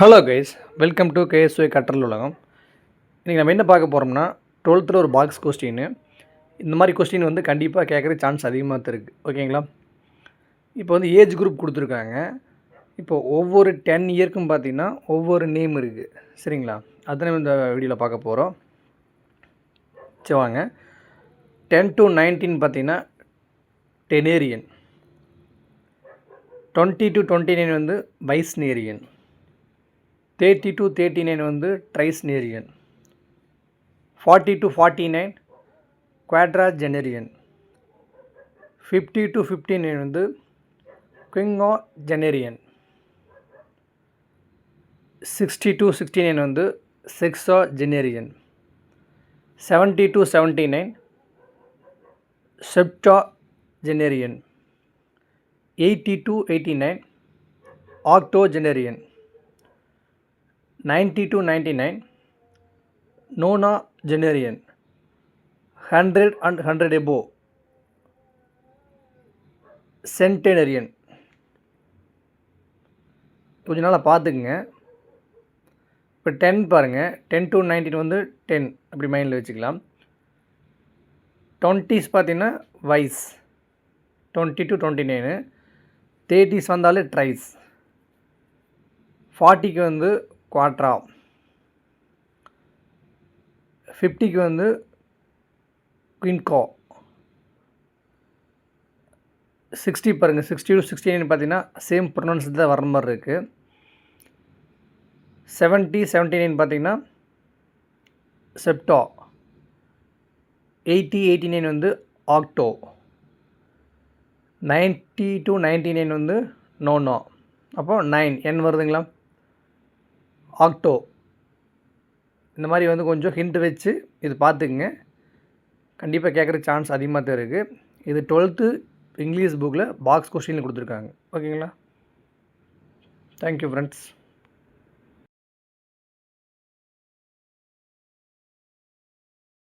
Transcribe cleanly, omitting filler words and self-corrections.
Hello guys, welcome to KSY கற்றல் உலகம். இன்றைக்கி நம்ம என்ன பார்க்க போகிறோம்னா 12th ஒரு பாக்ஸ் கொஸ்டின். இந்த மாதிரி கொஸ்டின் வந்து கண்டிப்பாக கேட்குற சான்ஸ் அதிகமாக தான் இருக்குது. ஓகேங்களா? இப்போ வந்து ஏஜ் குரூப் கொடுத்துருக்காங்க. இப்போ ஒவ்வொரு 10 இயர்க்கும் பார்த்திங்கன்னா ஒவ்வொரு நேம் இருக்குது. சரிங்களா? அதை இந்த வீடியோவில் பார்க்க போகிறோம். சரி வாங்க. 10 to 19 பார்த்திங்கன்னா டெனேரியன், 20 to 29 வந்து வைஸ்னேரியன், 30 to 39 வந்து ட்ரைஸ்னேரியன், 40 to 49 குவாட்ராஜெனரியன், 50 to 59 வந்து குயிங்கோஜெனரியன், 60 to 69 வந்து செக்ஸாஜெனரியன், 70 to 79 செப்டாஜெனரியன், 80 to 89 ஆக்டோஜெனரியன், 90 to 99 நோனாஜெனரியன், 100 and 100 above சென்டெனரியன். கொஞ்ச நாளாக பார்த்துக்குங்க. இப்போ 10 பாருங்கள், 10 to 19 வந்து 10 அப்படி மைண்டில் வச்சுக்கலாம். 20s பார்த்தீங்கன்னா வைஸ், 20 to 29, 30s வந்தாலே ட்ரைஸ், 40க்கு வந்து குவாட்ரா, 50க்கு வந்து குயின்கோ, 60 பாருங்கள், 60 to 69 பார்த்தீங்கன்னா சேம் ப்ரொனவுன்ஸ் தான் வர மாதிரி இருக்குது. 70, 79 பார்த்தீங்கன்னா செப்டா, 80, 89 வந்து ஆக்டோ, 90 to 99 வந்து நோனோ. அப்போது 9 என் வருதுங்களா, ஆக்டோ. இந்த மாதிரி வந்து கொஞ்சம் ஹிண்ட் வச்சு இது பார்த்துக்குங்க. கண்டிப்பாக கேட்குற சான்ஸ் அதிகமாக தான் இருக்குது. இது 12th இங்கிலீஷ் புக்கில் பாக்ஸ் கொஸ்டினில் கொடுத்துருக்காங்க. ஓகேங்களா? Thank you friends.